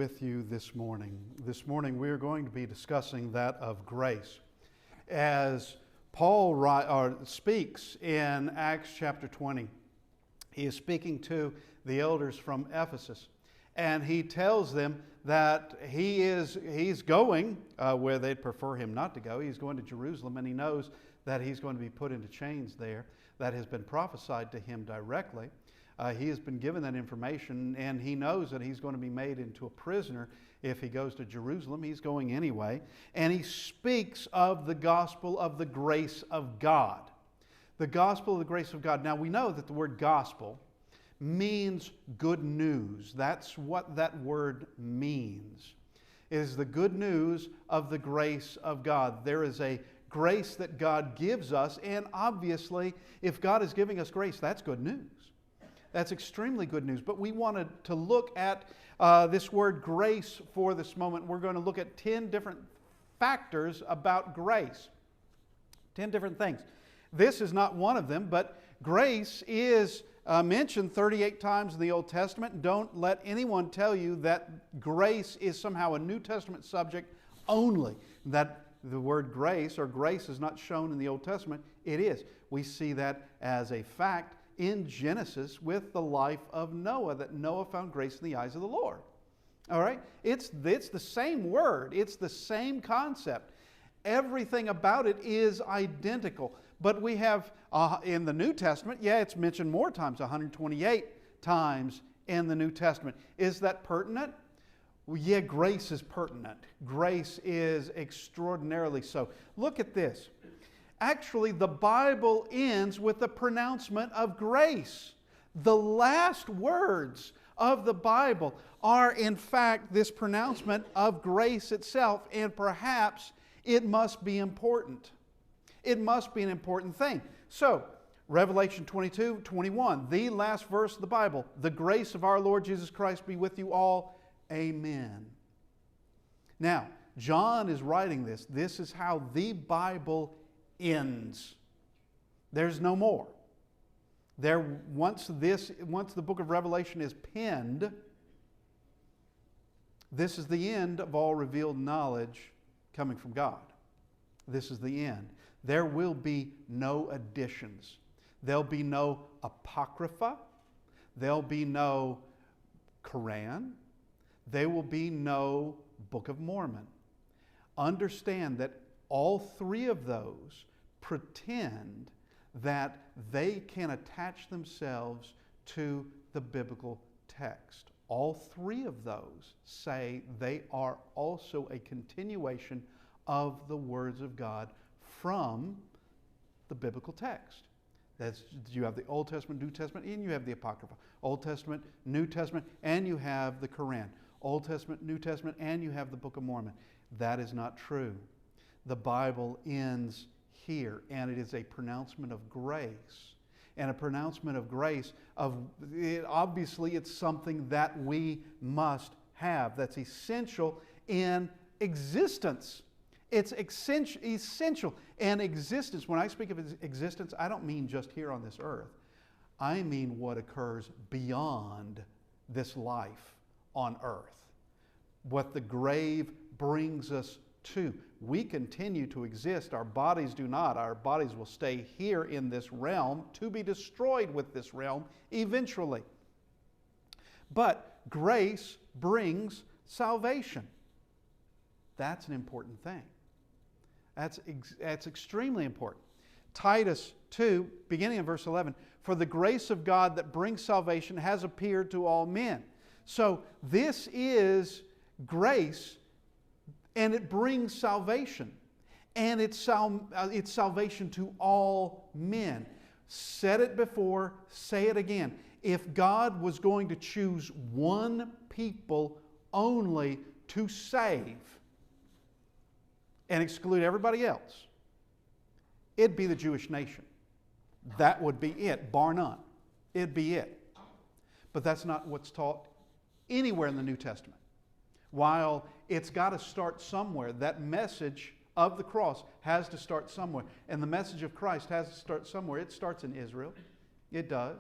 with you this morning. This morning we are going to be discussing that of grace. As Paul speaks in Acts chapter 20, he is speaking to the elders from Ephesus. And he tells them that he's going where they'd prefer him not to go. He's going to Jerusalem, and he knows that he's going to be put into chains there. That has been prophesied to him directly. He has been given that information, and he knows that he's going to be made into a prisoner if he goes to Jerusalem. He's going anyway. And he speaks of the gospel of the grace of God. The gospel of the grace of God. Now, we know that the word gospel means good news. That's what that word means. It is the good news of the grace of God. There is a grace that God gives us, and obviously, if God is giving us grace, that's good news. That's extremely good news. But we wanted to look at this word grace for this moment. We're going to look at 10 different factors about grace. 10 different things. This is not one of them, but grace is mentioned 38 times in the Old Testament. Don't let anyone tell you that grace is somehow a New Testament subject only. That the word grace or grace is not shown in the Old Testament. It is. We see that as a fact in Genesis with the life of Noah, that Noah found grace in the eyes of the Lord. All right? It's the same word. It's the same concept. Everything about it is identical. But we have in the New Testament, it's mentioned more times, 128 times in the New Testament. Is that pertinent? Well, yeah, grace is pertinent. Grace is extraordinarily so. Look at this. Actually, the Bible ends with the pronouncement of grace. The last words of the Bible are, in fact, this pronouncement of grace itself, and perhaps it must be important. It must be an important thing. So, Revelation 22:21, the last verse of the Bible, the grace of our Lord Jesus Christ be with you all. Amen. Now, John is writing this. This is how the Bible ends. There's no more. Once the book of Revelation is penned, this is the end of all revealed knowledge coming from God. This is the end. There will be no additions. There'll be no Apocrypha. There'll be no Quran. There will be no Book of Mormon. Understand that all three of those pretend that they can attach themselves to the biblical text. All three of those say they are also a continuation of the words of God from the biblical text. You have the Old Testament, New Testament, and you have the Apocrypha. Old Testament, New Testament, and you have the Quran. Old Testament, New Testament, and you have the Book of Mormon. That is not true. The Bible ends here, and it is a pronouncement of grace. And a pronouncement of grace, obviously it's something that we must have. That's essential in existence. It's essential. And existence, when I speak of existence, I don't mean just here on this earth. I mean what occurs beyond this life on earth. What the grave brings us to. We continue to exist. Our bodies do not. Our bodies will stay here in this realm to be destroyed with this realm eventually. But grace brings salvation. That's an important thing. That's extremely important. Titus 2, beginning in verse 11, for the grace of God that brings salvation has appeared to all men. So this is grace, and it brings salvation. And it's salvation to all men. Said it before, say it again. If God was going to choose one people only to save and exclude everybody else, it'd be the Jewish nation. That would be it, bar none. It'd be it. But that's not what's taught anywhere in the New Testament. While it's got to start somewhere, that message of the cross has to start somewhere. And the message of Christ has to start somewhere. It starts in Israel. It does.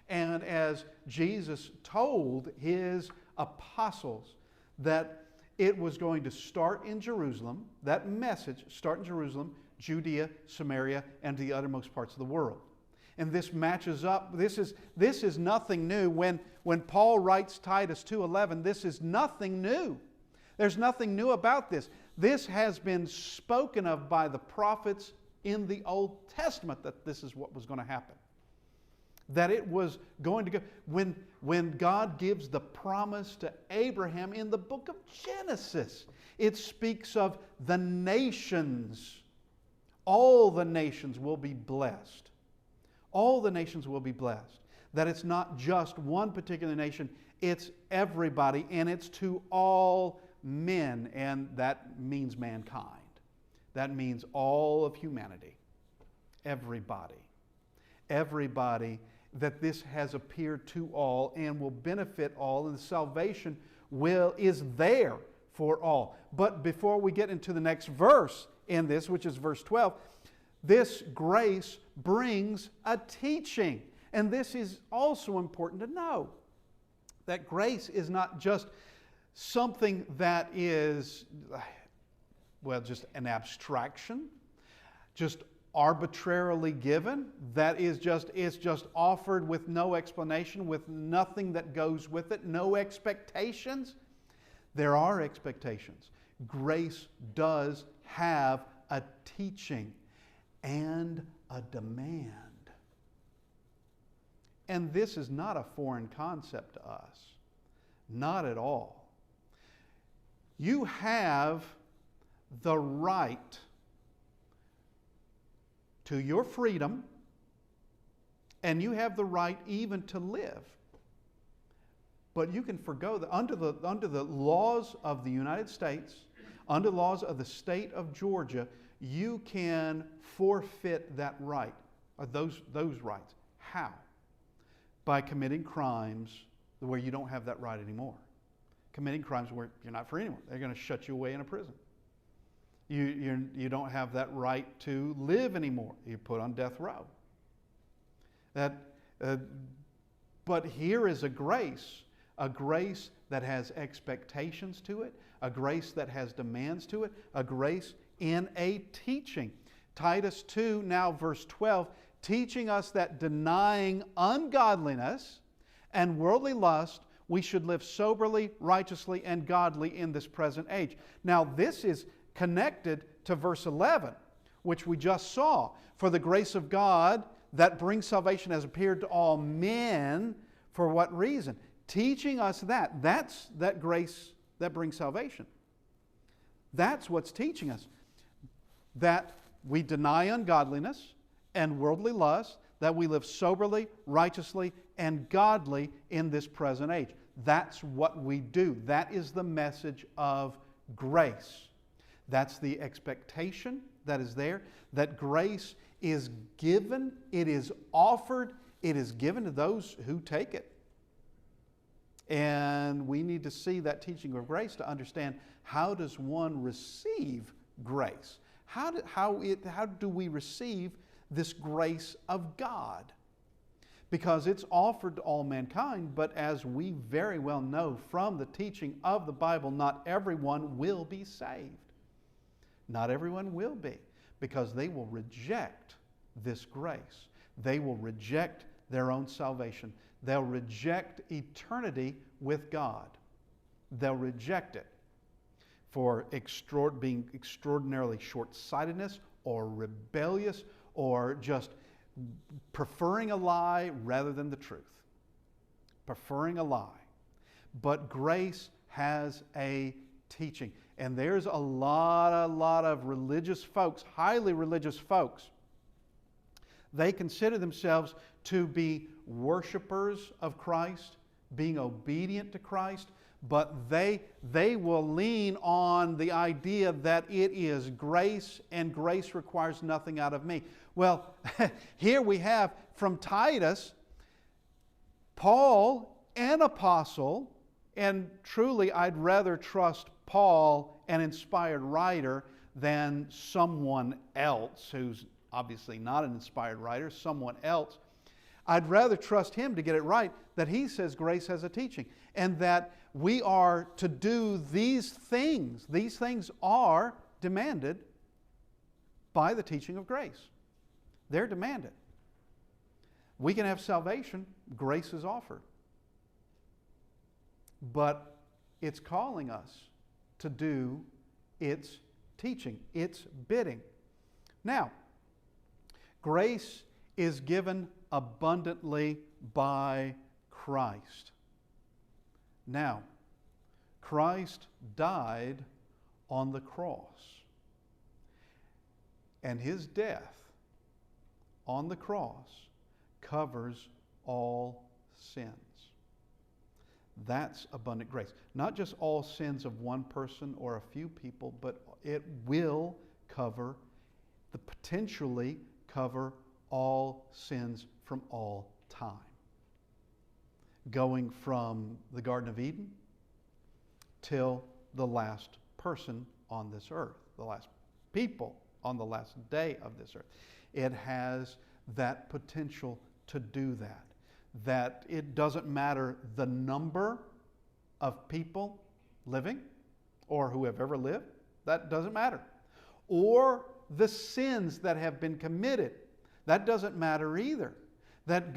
And as Jesus told His apostles that it was going to start in Jerusalem, that message start in Jerusalem, Judea, Samaria, and the uttermost parts of the world. And this matches up. This is nothing new. When Paul writes Titus 2:11, this is nothing new. There's nothing new about this. This has been spoken of by the prophets in the Old Testament, that this is what was going to happen. That it was going to go. When God gives the promise to Abraham in the book of Genesis, it speaks of the nations. All the nations will be blessed. All the nations will be blessed. That it's not just one particular nation, it's everybody, and it's to all men, and that means mankind. That means all of humanity. Everybody. Everybody, that this has appeared to all and will benefit all, and the salvation is there for all. But before we get into the next verse in this, which is verse 12, this grace brings a teaching. And this is also important to know, that grace is not just something that is, just an abstraction, just arbitrarily given, that is just offered with no explanation, with nothing that goes with it, no expectations. There are expectations. Grace does have a teaching and a demand. And this is not a foreign concept to us. Not at all. You have the right to your freedom, and you have the right even to live. But you can forgo that under the laws of the United States, under the laws of the state of Georgia, you can forfeit that right, or those rights. How? By committing crimes where you don't have that right anymore. Committing crimes where you're not free anymore. They're going to shut you away in a prison. You don't have that right to live anymore. You're put on death row. But here is a grace that has expectations to it, a grace that has demands to it, a grace in a teaching. Titus 2, now verse 12, teaching us that denying ungodliness and worldly lust, we should live soberly, righteously, and godly in this present age. Now this is connected to verse 11, which we just saw. For the grace of God that brings salvation has appeared to all men. For what reason? Teaching us that. That's that grace that brings salvation. That's what's teaching us. That we deny ungodliness and worldly lust, that we live soberly, righteously, and godly in this present age. That's what we do. That is the message of grace. That's the expectation that is there, that grace is given, it is offered, it is given to those who take it. And we need to see that teaching of grace to understand, how does one receive grace? How do we receive this grace of God? Because it's offered to all mankind, but as we very well know from the teaching of the Bible, not everyone will be saved. Not everyone will be, because they will reject this grace. They will reject their own salvation. They'll reject eternity with God. They'll reject it for being extraordinarily short-sightedness or rebellious or just preferring a lie rather than the truth. Preferring a lie. But grace has a teaching. And there's a lot of religious folks, highly religious folks. They consider themselves to be worshipers of Christ, being obedient to Christ, but they will lean on the idea that it is grace and grace requires nothing out of me. Well, here we have from Titus, Paul, an apostle, and truly I'd rather trust Paul, an inspired writer, than someone else who's obviously not an inspired writer, someone else. I'd rather trust him to get it right, that he says grace has a teaching, and that we are to do these things. These things are demanded by the teaching of grace. They're demanded. We can have salvation. Grace is offered. But it's calling us to do its teaching, its bidding. Now, grace is given abundantly by Christ. Now, Christ died on the cross. And his death on the cross covers all sins. That's abundant grace. Not just all sins of one person or a few people, but it will potentially cover all sins from all time. Going from the Garden of Eden till the last person on this earth, the last people on the last day of this earth. It has that potential to do that. That it doesn't matter the number of people living or who have ever lived. That doesn't matter. Or the sins that have been committed. That doesn't matter either. That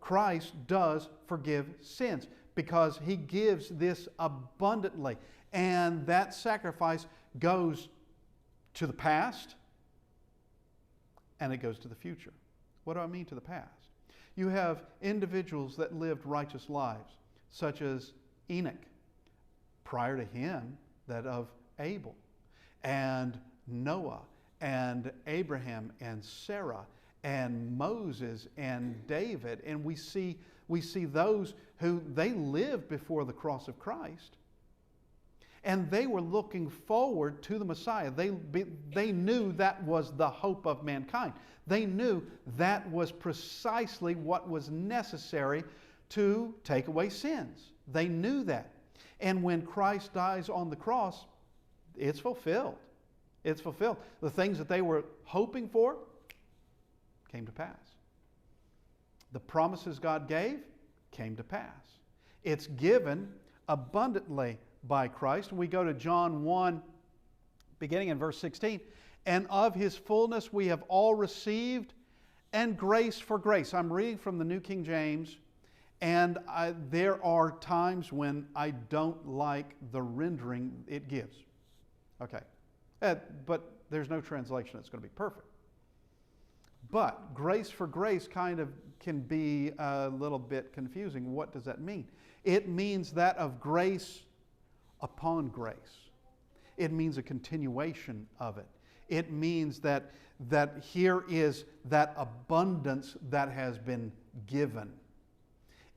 Christ does forgive sins because he gives this abundantly. And that sacrifice goes to the past and it goes to the future. What do I mean to the past? You have individuals that lived righteous lives, such as Enoch, prior to him, that of Abel, and Noah, and Abraham, and Sarah, and Moses, and David. And we see those who they lived before the cross of Christ. And they were looking forward to the Messiah. They knew that was the hope of mankind. They knew that was precisely what was necessary to take away sins. They knew that. And when Christ dies on the cross, it's fulfilled. It's fulfilled. The things that they were hoping for came to pass. The promises God gave came to pass. It's given abundantly by Christ. We go to John 1, beginning in verse 16. And of his fullness we have all received, and grace for grace. I'm reading from the New King James, and there are times when I don't like the rendering it gives. Okay. But there's no translation that's going to be perfect. But grace for grace kind of can be a little bit confusing. What does that mean? It means that of grace upon grace. It means a continuation of it. It means that here is that abundance that has been given.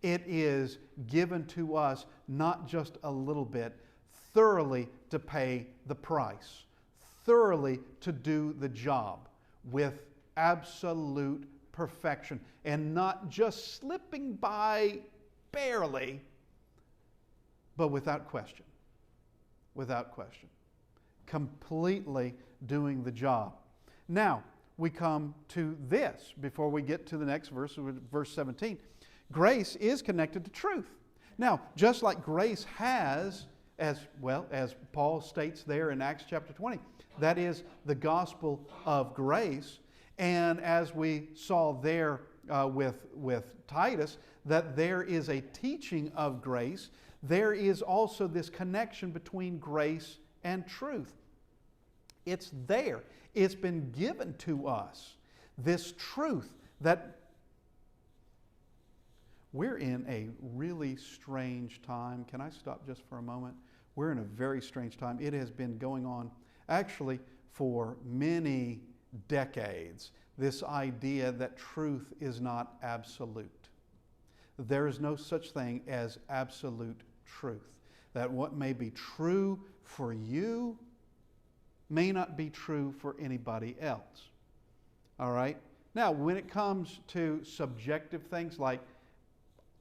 It is given to us not just a little bit, thoroughly to pay the price, thoroughly to do the job with absolute perfection, and not just slipping by barely, but without question. Without question. Completely doing the job. Now, we come to this before we get to the next verse, verse 17. Grace is connected to truth. Now, just like grace has, as Paul states there in Acts chapter 20, that is the gospel of grace. And as we saw there with Titus, that there is a teaching of grace, there is also this connection between grace and truth. It's there. It's been given to us. This truth that we're in a really strange time. Can I stop just for a moment? We're in a very strange time. It has been going on actually for many decades. This idea that truth is not absolute. There is no such thing as absolute truth. That what may be true for you may not be true for anybody else. All right? Now, when it comes to subjective things like,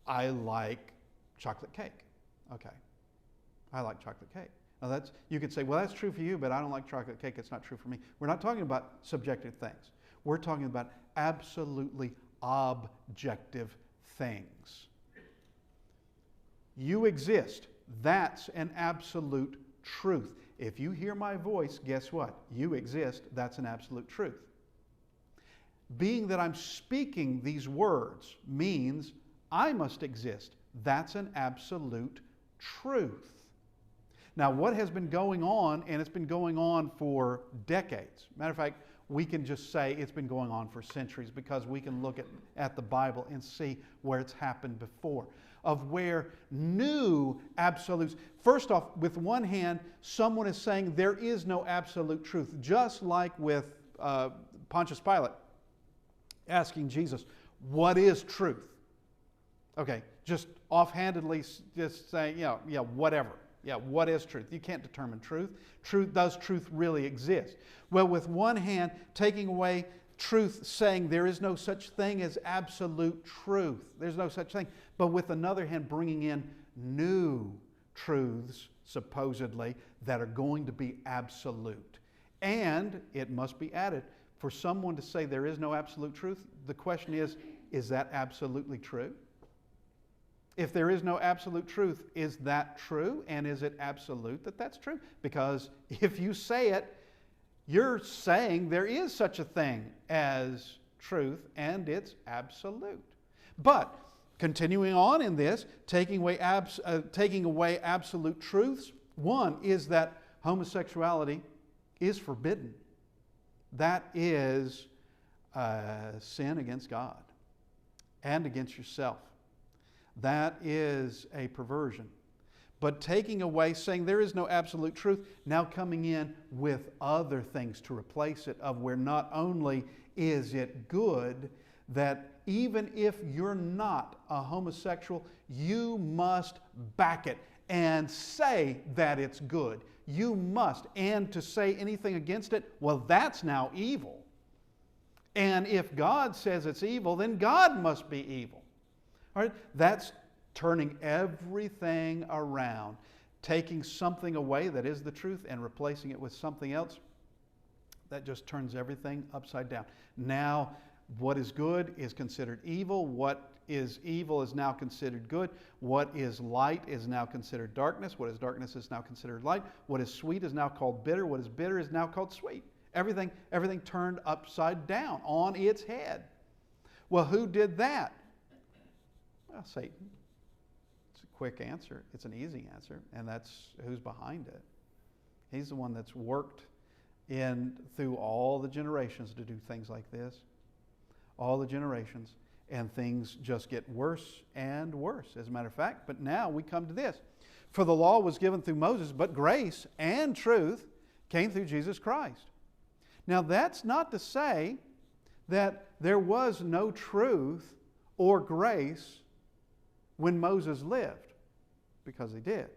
I like chocolate cake. Okay. I like chocolate cake. Now you could say, well, that's true for you, but I don't like chocolate cake. It's not true for me. We're not talking about subjective things. We're talking about absolutely objective things. You exist. That's an absolute truth. If you hear my voice, guess what? You exist. That's an absolute truth. Being that I'm speaking these words means I must exist. That's an absolute truth. Now, what has been going on, and it's been going on for decades. Matter of fact, we can just say it's been going on for centuries because we can look at the Bible and see where it's happened before, of where new absolutes. First off, with one hand, someone is saying there is no absolute truth, just like with Pontius Pilate asking Jesus, what is truth? Okay, just offhandedly just saying, whatever. Yeah, what is truth? You can't determine truth. Does truth really exist? Well, with one hand, taking away truth, saying there is no such thing as absolute truth. There's no such thing. But with another hand, bringing in new truths, supposedly, that are going to be absolute. And it must be added, for someone to say there is no absolute truth, the question is that absolutely true? If there is no absolute truth, is that true? And is it absolute that that's true? Because if you say it, you're saying there is such a thing as truth, and it's absolute. But continuing on in this, taking away absolute truths, one is that homosexuality is forbidden. That is sin against God and against yourself. That is a perversion. But taking away, saying there is no absolute truth, now coming in with other things to replace it, of where not only is it good, that even if you're not a homosexual, you must back it and say that it's good. You must. And to say anything against it, well, that's now evil. And if God says it's evil, then God must be evil. All right? That's turning everything around, taking something away that is the truth and replacing it with something else. That just turns everything upside down. Now, what is good is considered evil. What is evil is now considered good. What is light is now considered darkness. What is darkness is now considered light. What is sweet is now called bitter. What is bitter is now called sweet. Everything turned upside down, on its head. Well, who did that? Well, Satan. It's a quick answer. It's an easy answer, and that's who's behind it. He's the one that's worked through all the generations to do things like this. All the generations, and things just get worse and worse, as a matter of fact. But now we come to this. For the law was given through Moses, but grace and truth came through Jesus Christ. Now, that's not to say that there was no truth or grace when Moses lived, because he did.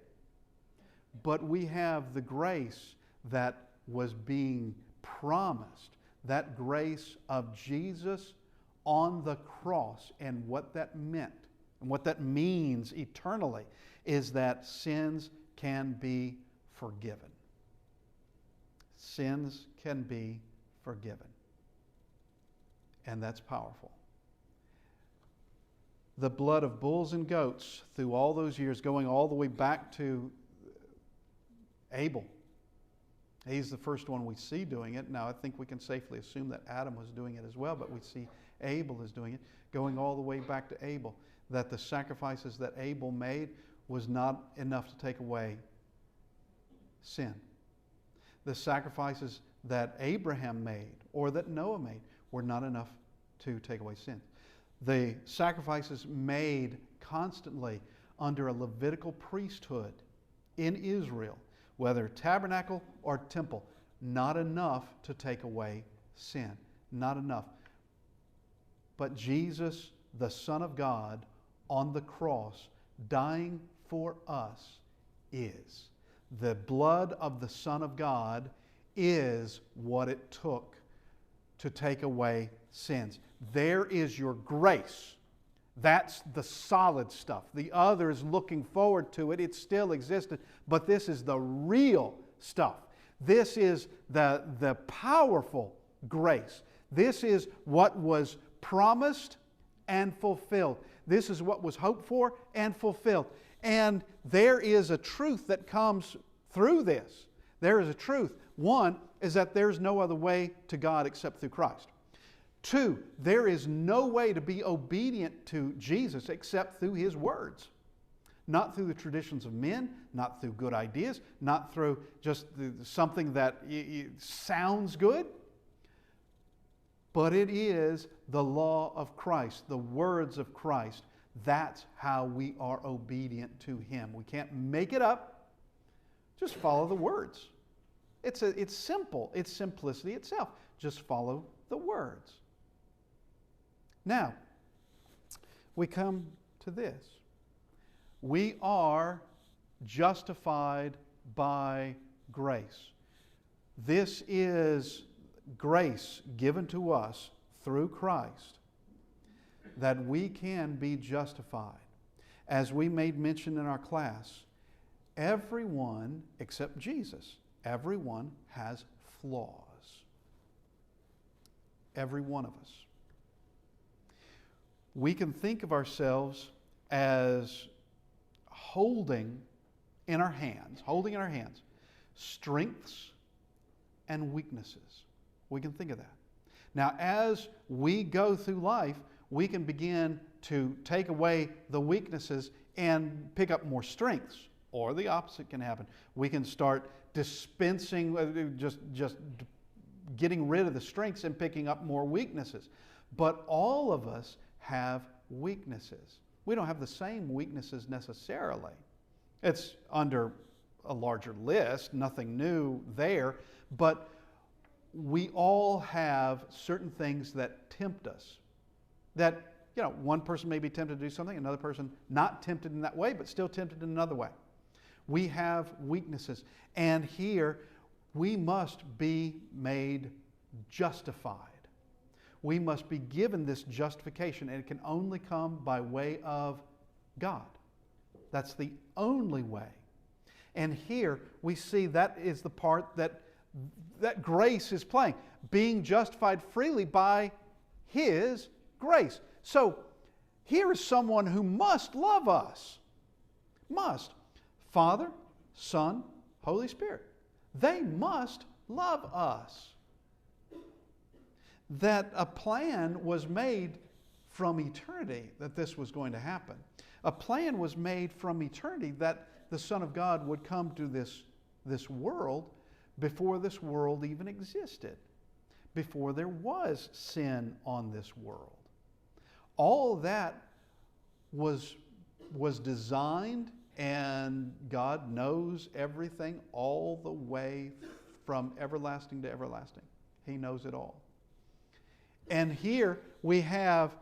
But we have the grace that was being promised, that grace of Jesus on the cross. And what that meant, and what that means eternally, is that sins can be forgiven. Sins can be forgiven. And that's powerful. The blood of bulls and goats through all those years, going all the way back to Abel. He's the first one we see doing it. Now, I think we can safely assume that Adam was doing it as well, but we see Abel is doing it, going all the way back to Abel, that the sacrifices that Abel made was not enough to take away sin. The sacrifices that Abraham made or that Noah made were not enough to take away sin. The sacrifices made constantly under a Levitical priesthood in Israel, whether tabernacle or temple, not enough to take away sin. Not enough. But Jesus, the Son of God, on the cross, dying for us, is. The blood of the Son of God is what it took to take away sins. There is your grace. That's the solid stuff. The other is looking forward to it. It still existed, but this is the real stuff. This is the powerful grace. This is what was promised and fulfilled. This is what was hoped for and fulfilled. And there is a truth that comes through this. There is a truth. One is that there's no other way to God except through Christ. Two, there is no way to be obedient to Jesus except through His words. Not through the traditions of men, not through good ideas, not through just something that sounds good, but it is the law of Christ, the words of Christ. That's how we are obedient to Him. We can't make it up. Just follow the words. It's simple. It's simplicity itself. Just follow the words. Now, we come to this. We are justified by grace. This is grace given to us through Christ, that we can be justified. As we made mention in our class, everyone except Jesus, everyone has flaws. Every one of us. We can think of ourselves as holding in our hands, strengths and weaknesses. We can think of that. Now, as we go through life, we can begin to take away the weaknesses and pick up more strengths. Or the opposite can happen. We can start dispensing, just getting rid of the strengths and picking up more weaknesses. But all of us have weaknesses. We don't have the same weaknesses necessarily. It's under a larger list, nothing new there, but we all have certain things that tempt us. That, one person may be tempted to do something, another person not tempted in that way, but still tempted in another way. We have weaknesses. And here, we must be made justified. We must be given this justification, and it can only come by way of God. That's the only way. And here we see that is the part that grace is playing. Being justified freely by His grace. So here is someone who must love us. Must. Father, Son, Holy Spirit. They must love us. That a plan was made from eternity that this was going to happen. A plan was made from eternity that the Son of God would come to this world before this world even existed, before there was sin on this world. All that was designed, and God knows everything all the way from everlasting to everlasting. He knows it all. And here we have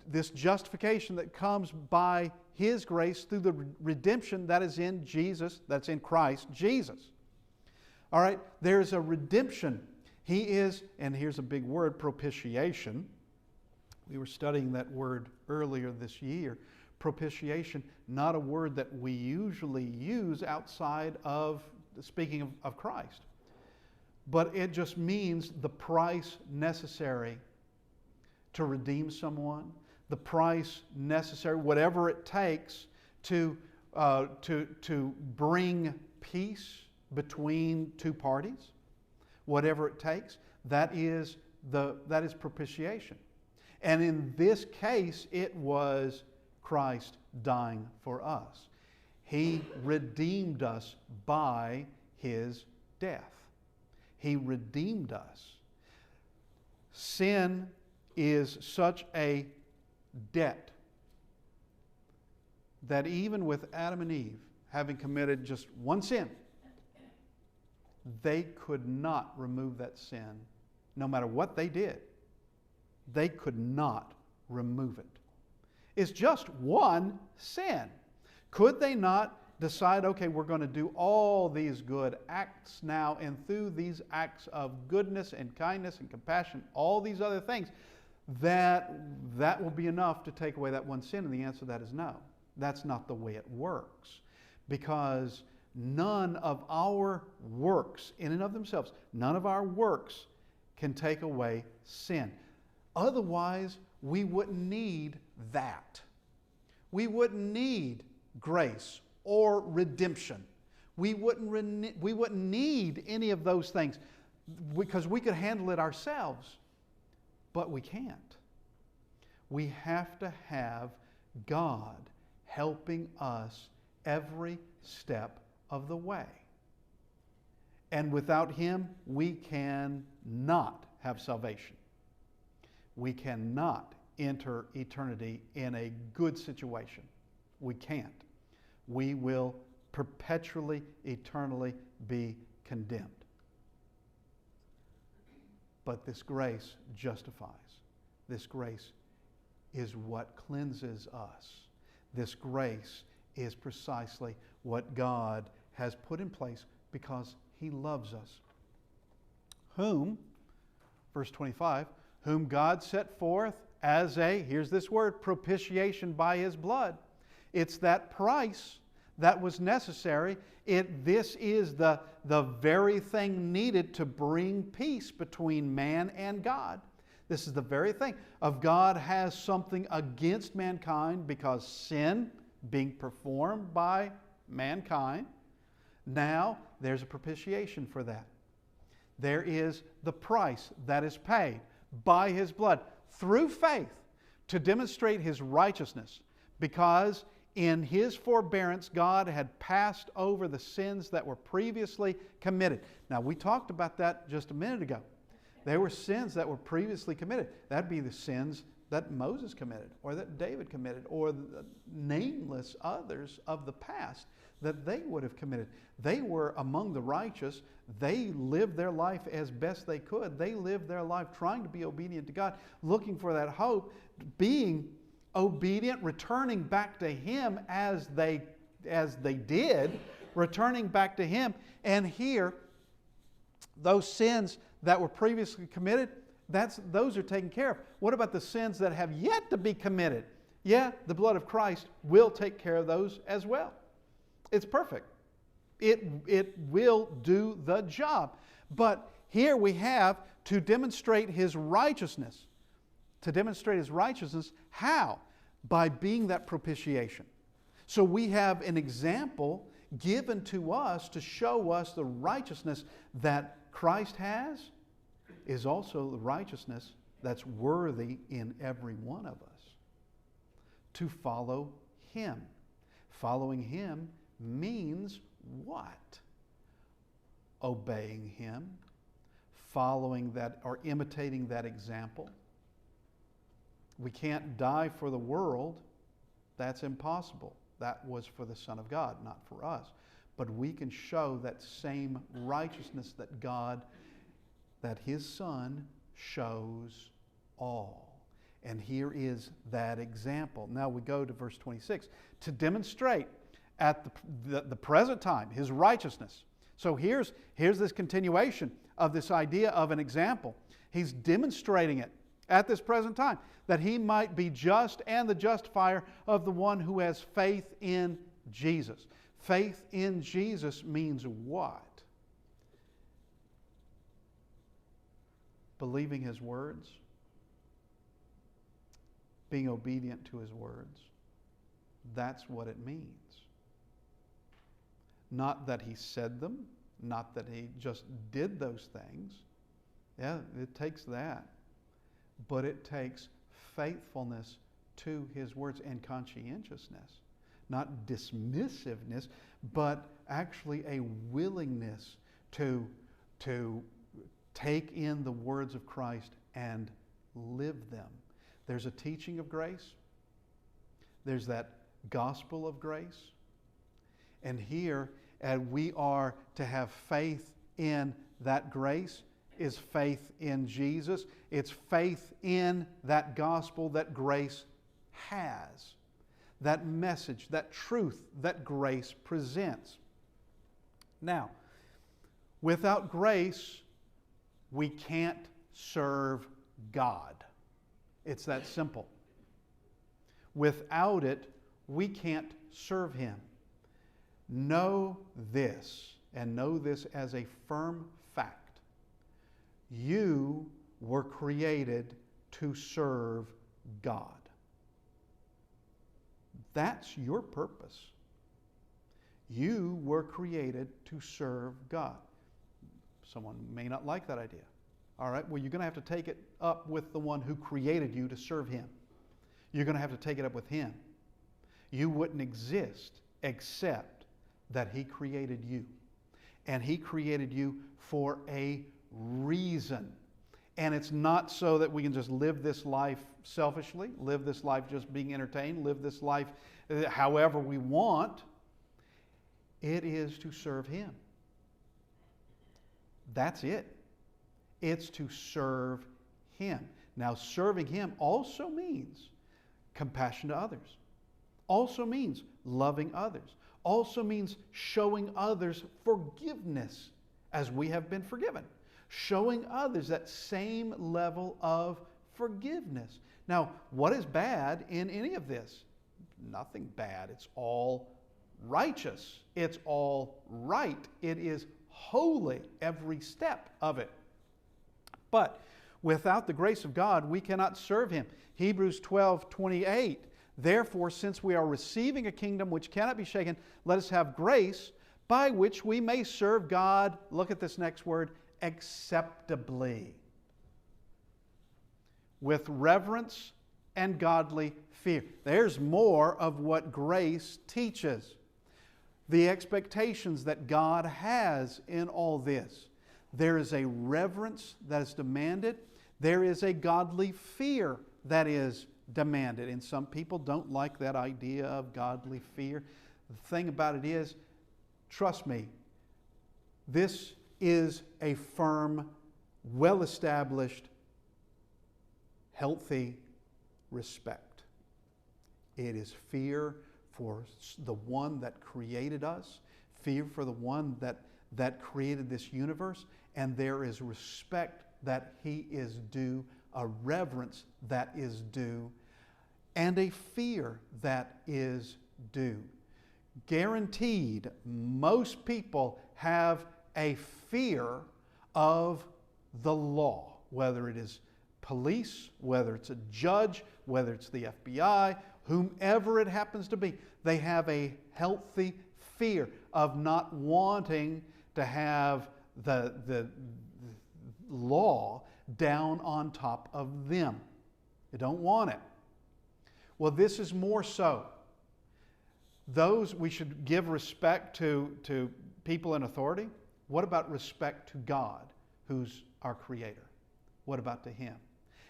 this justification that comes by His grace through the redemption that is in Jesus, that's in Christ Jesus. All right, there's a redemption. He is, and here's a big word, propitiation. We were studying that word earlier this year. Propitiation, not a word that we usually use outside of speaking of Christ. But it just means the price necessary to redeem someone, the price necessary, whatever it takes to bring peace between two parties, whatever it takes, that is propitiation. And in this case, it was Christ dying for us. He redeemed us by His death. He redeemed us. Sin is such a debt that even with Adam and Eve having committed just one sin, they could not remove that sin. No matter what they did, they could not remove it. It's just one sin. Could they not decide, okay, we're going to do all these good acts now, and through these acts of goodness and kindness and compassion, all these other things, that will be enough to take away that one sin? And the answer to that is no. That's not the way it works. Because none of our works, in and of themselves, none of our works can take away sin. Otherwise, we wouldn't need that. We wouldn't need grace or redemption. We wouldn't need any of those things because we could handle it ourselves, but we can't. We have to have God helping us every step of the way. And without Him, we cannot have salvation. We cannot enter eternity in a good situation. We can't. We will perpetually, eternally be condemned. But this grace justifies. This grace is what cleanses us. This grace is precisely what God has put in place because He loves us. Whom, verse 25, whom God set forth as a, here's this word, propitiation by His blood. It's that price that was necessary. This is the very thing needed to bring peace between man and God. This is the very thing. Of God has something against mankind because sin being performed by mankind. Now there's a propitiation for that. There is the price that is paid by His blood through faith to demonstrate His righteousness, because in His forbearance God had passed over the sins that were previously committed. Now we talked about that just a minute ago. There were sins that were previously committed. That'd be the sins that Moses committed, or that David committed, or the nameless others of the past that they would have committed. They were among the righteous. They lived their life as best they could. They lived their life trying to be obedient to God, looking for that hope, being obedient, returning back to Him as they did, returning back to Him. And here, those sins that were previously committed, those are taken care of. What about the sins that have yet to be committed? Yeah, the blood of Christ will take care of those as well. It's perfect. It will do the job. But here we have to demonstrate His righteousness. To demonstrate His righteousness, how? By being that propitiation. So we have an example given to us to show us the righteousness that Christ has is also the righteousness that's worthy in every one of us. To follow Him. Following Him means what? Obeying Him, following that or imitating that example. We can't die for the world. That's impossible. That was for the Son of God, not for us. But we can show that same righteousness that His Son shows all. And here is that example. Now we go to verse 26. To demonstrate at the present time His righteousness. So here's this continuation of this idea of an example. He's demonstrating it at this present time, that He might be just and the justifier of the one who has faith in Jesus. Faith in Jesus means what? Believing His words, being obedient to His words. That's what it means. Not that He said them, not that He just did those things. Yeah, it takes that. But it takes faithfulness to His words and conscientiousness. Not dismissiveness, but actually a willingness to take in the words of Christ and live them. There's a teaching of grace. There's that gospel of grace. And here, we are to have faith in that grace, is faith in Jesus. It's faith in that gospel that grace has. That message, that truth that grace presents. Now, without grace, we can't serve God. It's that simple. Without it, we can't serve Him. Know this, and know this as a firm fact. You were created to serve God. That's your purpose. You were created to serve God. Someone may not like that idea. All right, well, you're going to have to take it up with the one who created you to serve Him. You're going to have to take it up with Him. You wouldn't exist except that He created you. And He created you for a reason. And it's not so that we can just live this life selfishly, live this life just being entertained, live this life however we want. It is to serve Him. That's it. It's to serve Him. Now, serving Him also means compassion to others. Also means loving others. Also means showing others forgiveness as we have been forgiven. Showing others that same level of forgiveness. Now, what is bad in any of this? Nothing bad. It's all righteous. It's all right. It is holy, every step of it. But without the grace of God, we cannot serve Him. Hebrews 12:28. Therefore, since we are receiving a kingdom which cannot be shaken, let us have grace by which we may serve God. Look at this next word, acceptably. With reverence and godly fear. There's more of what grace teaches. The expectations that God has in all this. There is a reverence that is demanded. There is a godly fear that is demanded. And some people don't like that idea of godly fear. The thing about it is, trust me, this is a firm, well-established, healthy respect. It is fear for the one that created us, fear for the one that created this universe, and there is respect that He is due, a reverence that is due, and a fear that is due. Guaranteed, most people have a fear of the law, whether it is police, whether it's a judge, whether it's the FBI, whomever it happens to be. They have a healthy fear of not wanting to have the law down on top of them. They don't want it. Well, this is more so. We should give respect to people in authority. What about respect to God, who's our Creator? What about to Him?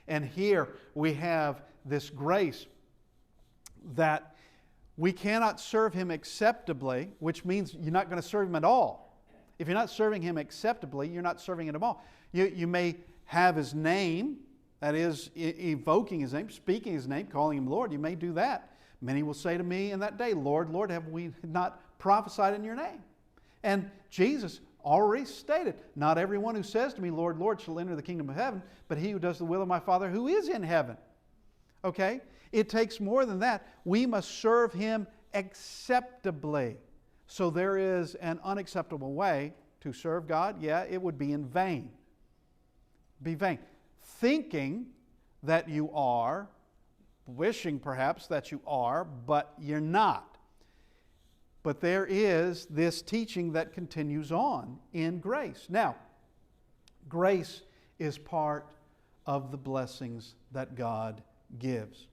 And here we have this grace that we cannot serve Him acceptably, which means you're not going to serve Him at all. If you're not serving Him acceptably, you're not serving Him at all. You may have His name, that is, evoking His name, speaking His name, calling Him Lord. You may do that. Many will say to me in that day, Lord, Lord, have we not prophesied in your name? And Jesus already stated, not everyone who says to me, Lord, Lord, shall enter the kingdom of heaven, but he who does the will of my Father who is in heaven. Okay? It takes more than that. We must serve Him acceptably. So there is an unacceptable way to serve God. Yeah, it would be in vain. Be vain. Thinking that you are, wishing perhaps that you are, but you're not. But there is this teaching that continues on in grace. Now, grace is part of the blessings that God gives.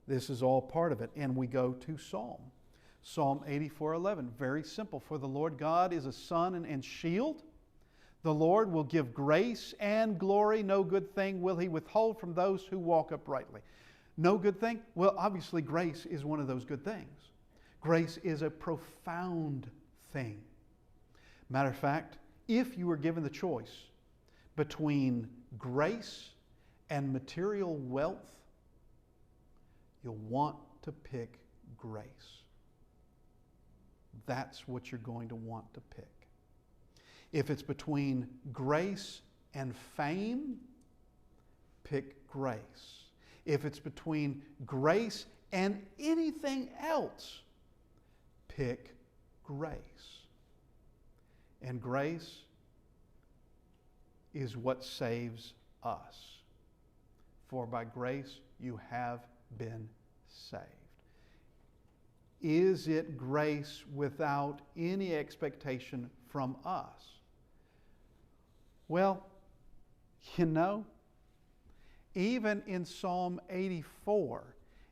This is all part of it. And we go to Psalm. Psalm 84:11. Very simple. For the Lord God is a sun and shield. The Lord will give grace and glory. No good thing will He withhold from those who walk uprightly. No good thing? Well, obviously grace is one of those good things. Grace is a profound thing. Matter of fact, if you were given the choice between grace and material wealth, you'll want to pick grace. That's what you're going to want to pick. If it's between grace and fame, pick grace. If it's between grace and anything else, pick grace. And grace is what saves us. For by grace you have been saved. is it grace without any expectation from us? Well, you know, even in Psalm 84,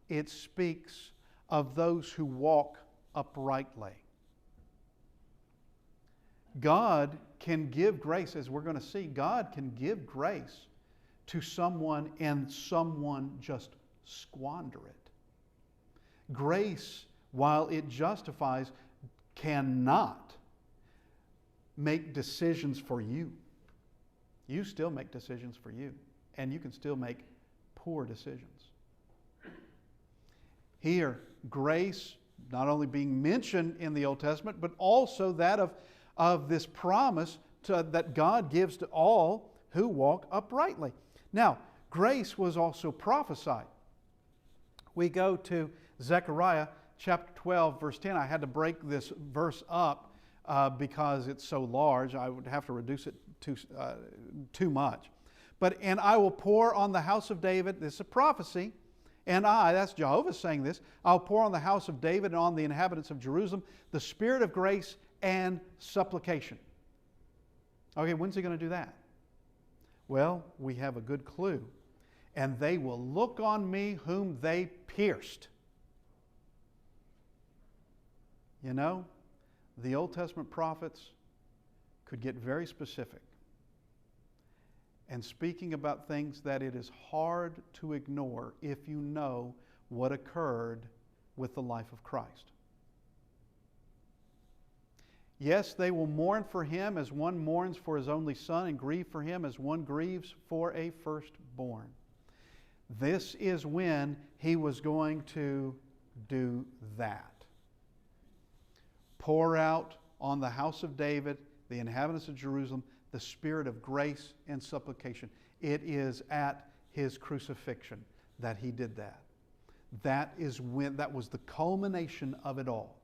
it speaks of those who walk uprightly. God can give grace, as we're going to see, God can give grace to someone and someone just squander it. Grace, while it justifies, cannot make decisions for you. You still make decisions for you, and you can still make poor decisions. Here, grace not only being mentioned in the Old Testament, but also that of this promise that God gives to all who walk uprightly. Now, grace was also prophesied. We go to Zechariah chapter 12, verse 10. I had to break this verse up because it's so large. I would have to reduce it too much. And I will pour on the house of David, this is a prophecy, that's Jehovah saying this, I'll pour on the house of David and on the inhabitants of Jerusalem the spirit of grace and supplication. Okay, when's he going to do that? Well, we have a good clue. And they will look on me whom they pierced. You know, the Old Testament prophets could get very specific and speaking about things that it is hard to ignore if you know what occurred with the life of Christ. Yes, they will mourn for him as one mourns for his only son, and grieve for him as one grieves for a firstborn. This is when he was going to do that. Pour out on the house of David, the inhabitants of Jerusalem, the spirit of grace and supplication. It is at his crucifixion that he did that. That was the culmination of it all.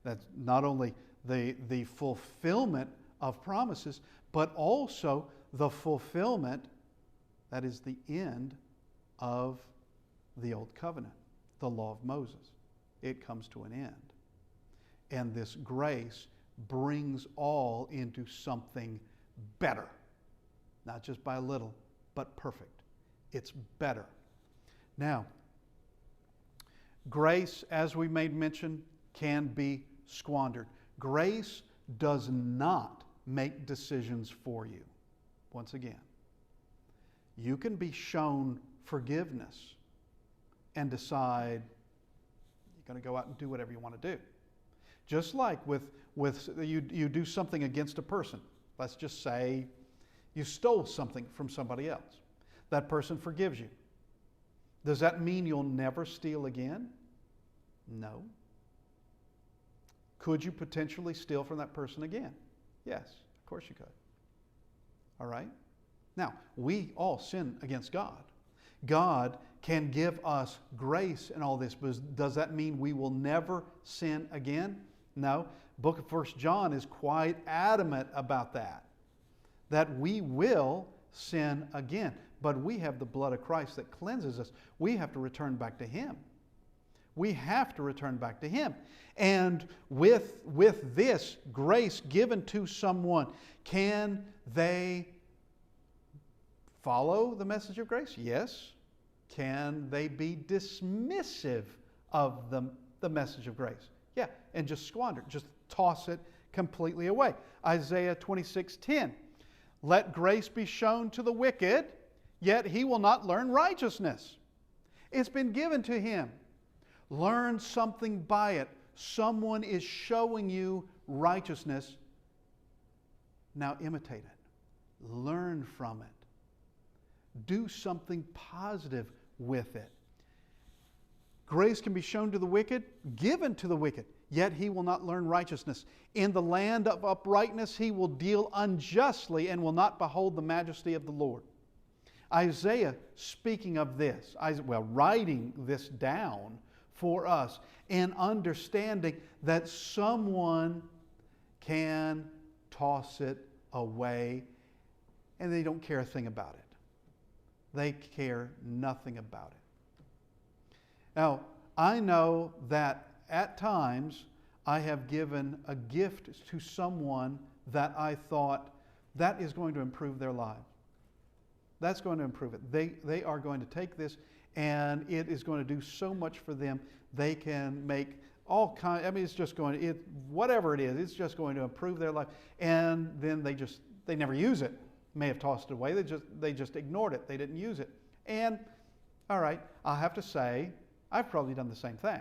That's not only the fulfillment of promises, but also the fulfillment, that is the end of the Old Covenant, the law of Moses. It comes to an end. And this grace brings all into something better. Not just by a little, but perfect. It's better. Now, grace, as we made mention, can be squandered. Grace does not make decisions for you. Once again, you can be shown forgiveness and decide you're going to go out and do whatever you want to do. Just like with you do something against a person. Let's just say you stole something from somebody else. That person forgives you. Does that mean you'll never steal again? No. Could you potentially steal from that person again? Yes, of course you could. All right? Now, we all sin against God. God can give us grace and all this, but does that mean we will never sin again? No. Book of 1 John is quite adamant about that we will sin again. But we have the blood of Christ that cleanses us. We have to return back to Him. We have to return back to Him. And with this grace given to someone, can they follow the message of grace? Yes. Can they be dismissive of the message of grace? Yeah, and just squander it, just toss it completely away. Isaiah 26:10. Let grace be shown to the wicked, yet he will not learn righteousness. It's been given to him. Learn something by it. Someone is showing you righteousness. Now imitate it. Learn from it. Do something positive with it. Grace can be shown to the wicked, given to the wicked, yet he will not learn righteousness. In the land of uprightness he will deal unjustly and will not behold the majesty of the Lord. Isaiah, speaking of this, writing this down for us and understanding that someone can toss it away and they don't care a thing about it. They care nothing about it. Now, I know that at times I have given a gift to someone that I thought that is going to improve their lives. That's going to improve it. They are going to take this and it is going to do so much for them. They can make all kinds, it's just going to, whatever it is, it's just going to improve their life. And then they never use it. May have tossed it away. They just ignored it. They didn't use it. And all right, I'll have to say, I've probably done the same thing.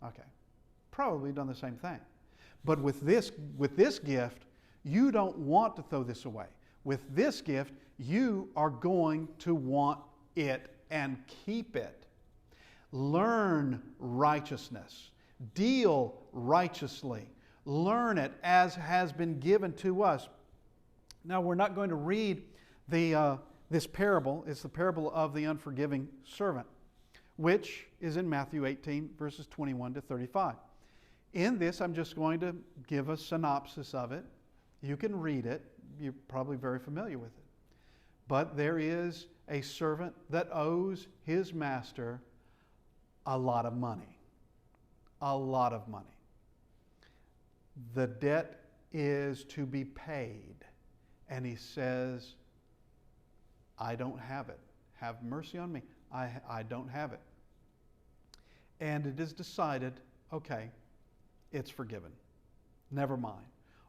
Okay, probably done the same thing. But with this gift, you don't want to throw this away. With this gift, you are going to want it and keep it. Learn righteousness. Deal righteously. Learn it as has been given to us. Now, we're not going to read this parable. It's the parable of the unforgiving servant, which is in Matthew 18, verses 21 to 35. In this, I'm just going to give a synopsis of it. You can read it. You're probably very familiar with it. But there is a servant that owes his master a lot of money. A lot of money. The debt is to be paid. And he says, I don't have it. Have mercy on me. I don't have it. And it is decided, okay, it's forgiven. Never mind.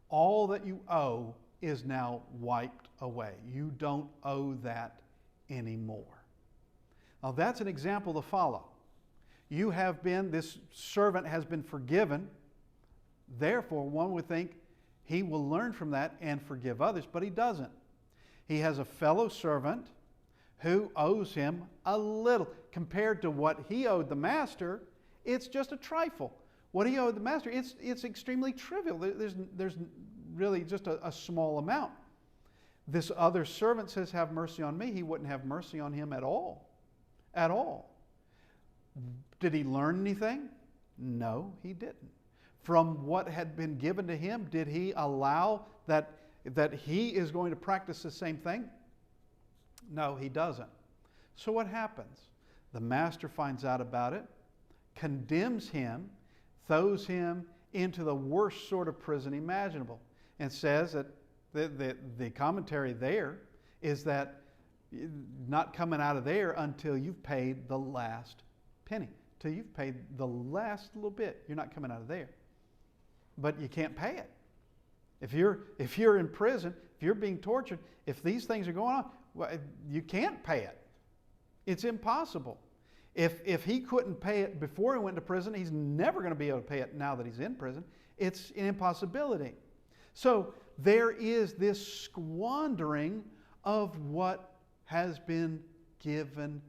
All that you owe is now wiped away. You don't owe that anymore. Now that's an example to follow. This servant has been forgiven. Therefore, one would think he will learn from that and forgive others, but he doesn't. He has a fellow servant who owes him a little. Compared to what he owed the master, it's just a trifle. What he owed the master, it's extremely trivial. There's really just a small amount. This other servant says, have mercy on me. He wouldn't have mercy on him at all. At all. Did he learn anything? No, he didn't. From what had been given to him, did he allow that he is going to practice the same thing? No, he doesn't. So what happens? The master finds out about it, condemns him, throws him into the worst sort of prison imaginable, and says that the commentary there is that not coming out of there until you've paid the last penny. Till you've paid the last little bit. You're not coming out of there. But you can't pay it. If you're in prison, if you're being tortured, if these things are going on, well, you can't pay it. It's impossible. If he couldn't pay it before he went to prison, he's never going to be able to pay it now that he's in prison. It's an impossibility. So there is this squandering of what has been given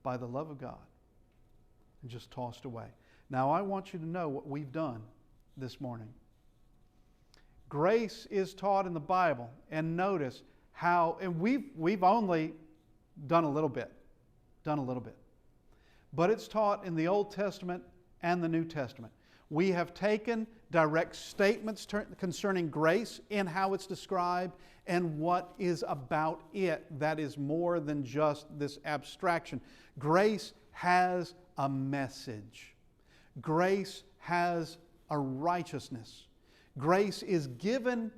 by the love of God and just tossed away. Now I want you to know what we've done this morning. Grace is taught in the Bible, and notice how, and we've only done a little bit, but it's taught in the Old Testament and the New Testament. We have taken direct statements concerning grace and how it's described and what is about it that is more than just this abstraction. Grace has a message. Grace has a righteousness. Grace is given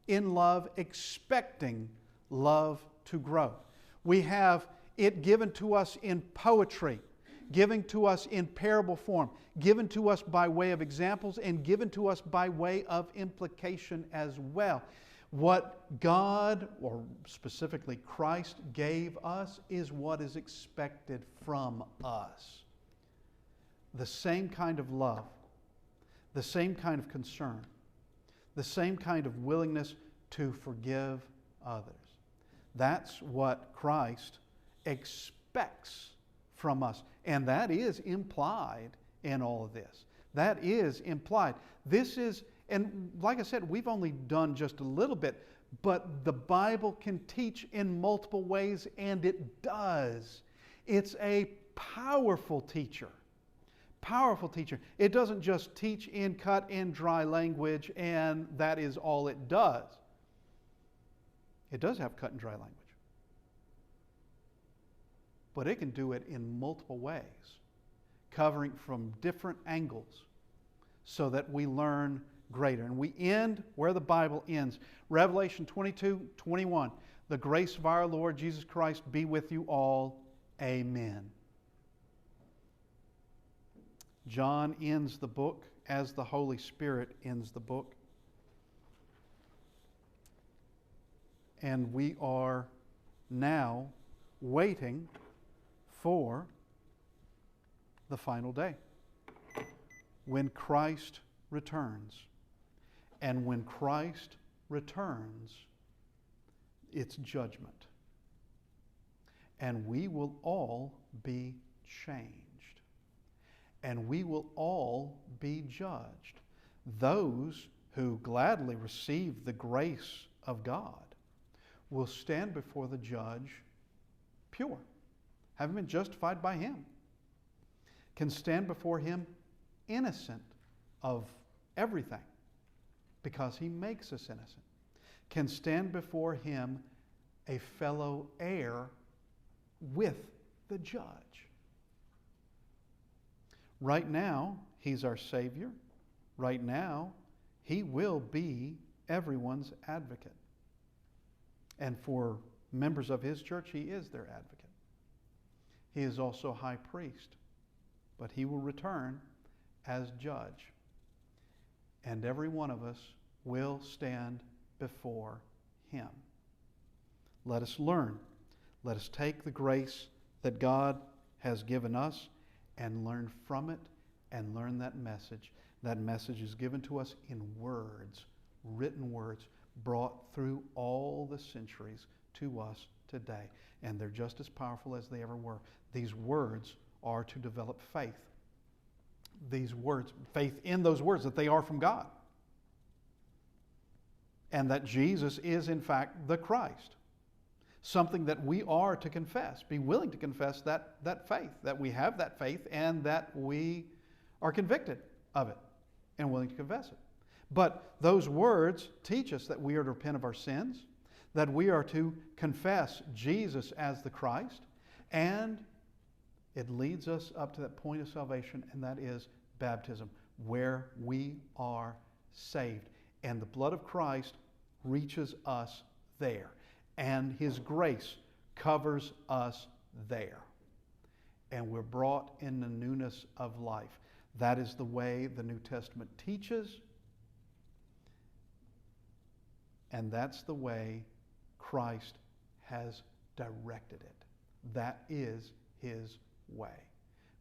in love, expecting love to grow. We have it given to us in poetry, given to us in parable form, given to us by way of examples, and given to us by way of implication as well. What God, or specifically Christ, gave us is what is expected from us. The same kind of love, the same kind of concern, the same kind of willingness to forgive others. That's what Christ expects from us. And that is implied in all of this. That is implied. This is, and like I said, we've only done just a little bit, but the Bible can teach in multiple ways, and it does. It's a powerful teacher. Powerful teacher. It doesn't just teach in cut and dry language, and that is all it does. It does have cut and dry language. But it can do it in multiple ways. covering from different angles so that we learn greater. And we end where the Bible ends. Revelation 22:21. The grace of our Lord Jesus Christ be with you all. Amen. John ends the book as the Holy Spirit ends the book. And we are now waiting for the final day, when Christ returns. And when Christ returns, it's judgment. And we will all be changed. And we will all be judged. Those who gladly receive the grace of God will stand before the judge pure, having been justified by Him, can stand before Him innocent of everything because He makes us innocent, can stand before Him a fellow heir with the judge. Right now, He's our Savior. Right now, He will be everyone's advocate. And for members of His church, He is their advocate. He is also high priest, but He will return as judge. And every one of us will stand before Him. Let us learn. Let us take the grace that God has given us and learn from it and learn that message. That message is given to us in words, written words, brought through all the centuries to us today. And they're just as powerful as they ever were. These words are to develop faith. These words, faith in those words, that they are from God. And that Jesus is in fact the Christ. Something that we are to confess, be willing to confess that faith, that we have that faith and that we are convicted of it and willing to confess it. But those words teach us that we are to repent of our sins, that we are to confess Jesus as the Christ, and it leads us up to that point of salvation, and that is baptism, where we are saved. And the blood of Christ reaches us there, and His grace covers us there. And we're brought in the newness of life. That is the way the New Testament teaches, and that's the way Christ has directed it. That is His way.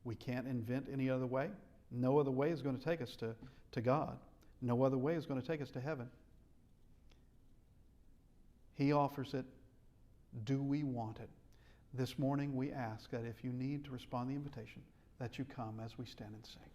We can't invent any other way. No other way is going to take us to God. No other way is going to take us to heaven. He offers it. Do we want it? This morning we ask that if you need to respond to the invitation, that you come as we stand and sing.